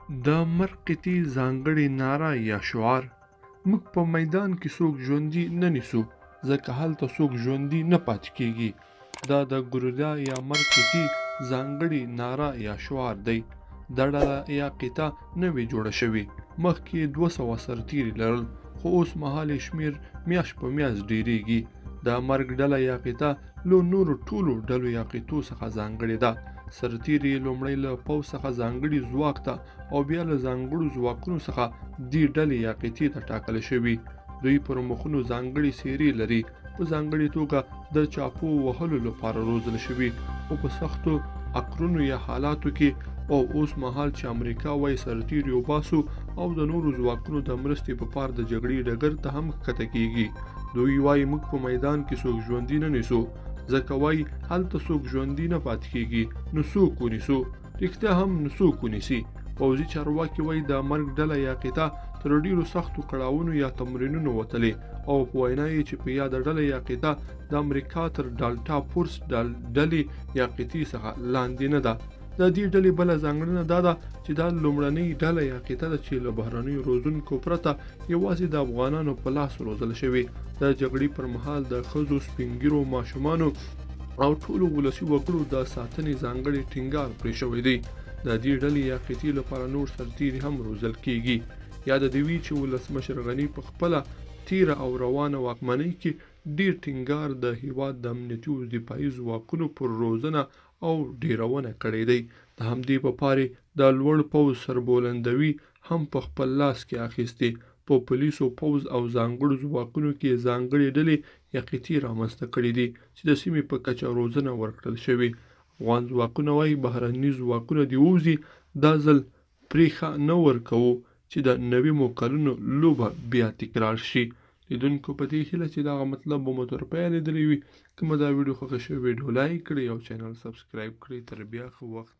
د مرقتي ځانګړې ناره یا شعار موږ په میدان کې څوک ژوندي نه نیسو ځکه هلته څوک ژوندي نه پاتې کیږي. دا د ګوریلا یا مرقتي ځانګړې ناره یا شعار دی. دا ډله یا قطعه نوې جوړه شوې، مخکې 200 سرتیري لرل، خو اوس مهال یې شمېر میاشت په میاشت ډیریږي. د مرګ ډله یا قطعه له نورو ټولو ډلو یا قطعو څخه ځانګړې ده. سرتیري لومړی له پوځ څخه ځانګړي ځواک ته او بیا له ځانګړو ځواکونو څخه دې ډلې یا قطعې ته ټاکل شوي. دوی پر مخونو ځانګړي څېرې لري، په ځانګړې توګه د چاپو وهلو لپاره روزل شوي، خو په سختو عقرونو یا حالاتو کې. او اوس مهال چې امریکا وایي سرتیري وباسو او د نورو ځواکونو د مرستې په پار د جګړې ډګر ته هم ښکته کیږي. دوی وایي موږ په میدان کې څوک ژوندي نه نیسو ځکه وایي هلته څوک ژوندي نه پاتې کیږي، نو څوک ونیسو؟ رښتیا هم نو څوک ونیسي؟ پوځي چارواکي وایي د مرګ ډله یا قطعه تر ډیرو سختو کړاوونو یا تمرینونو وتلې، او په وینا یې چې په یاده ډله یا قطعه د امریکا تر ډالټا فورس ډلې یا قطعې څخه لاندې نه ده. د دې ډلې بله ځانګړنه دا ده چې دا لومړنۍ ډله یا قطعه ده چې له بهرنیو روزونکو پرته یوازې د افغانانو په لاس روزل شوې. د جګړې پر مهال د ښځو، سپین ږیرو، ماشومانو او ټولو ولسي وګړو د ساتنې ځانګړی ټینګار پرې شوی دی. د دې ډلې یا قطعې لپاره نور سرتیري هم روزل کیږي. یاده دې وي چې ولسمشر غني په خپله تیره او روانه واکمنۍ کې ډیر ټینګار د هیواد د امنیتي او دفاعي ځواکونو پر روزنه او ډیرونه کړی دی. د همدې په پارې د لوړ پوځ سربلندوي هم په خپل لاس کې اخیستې. په پولیسو، پوځ او ځانګړو ځواکونو کې ځانګړې ډلې یا قطعې رامنځته کړي دي چې د سیمې په کچه روزنه ورکړل شوې. افغان ځواکونه وایي بهرني ځواکونه دې ووځي، دا ځل پرېښه نه ورکوو چې د نویمو کلونو لوبه بیا تکرار شي. لیدونکو په دې هیله چې دغه مطلب به مو تر پایه لیدلی وي. که مو دا ویډیو خوښه شوې ویډیو لایک کړئ او چینل سبسکرایب کړئ. تر بیا ښه وخت.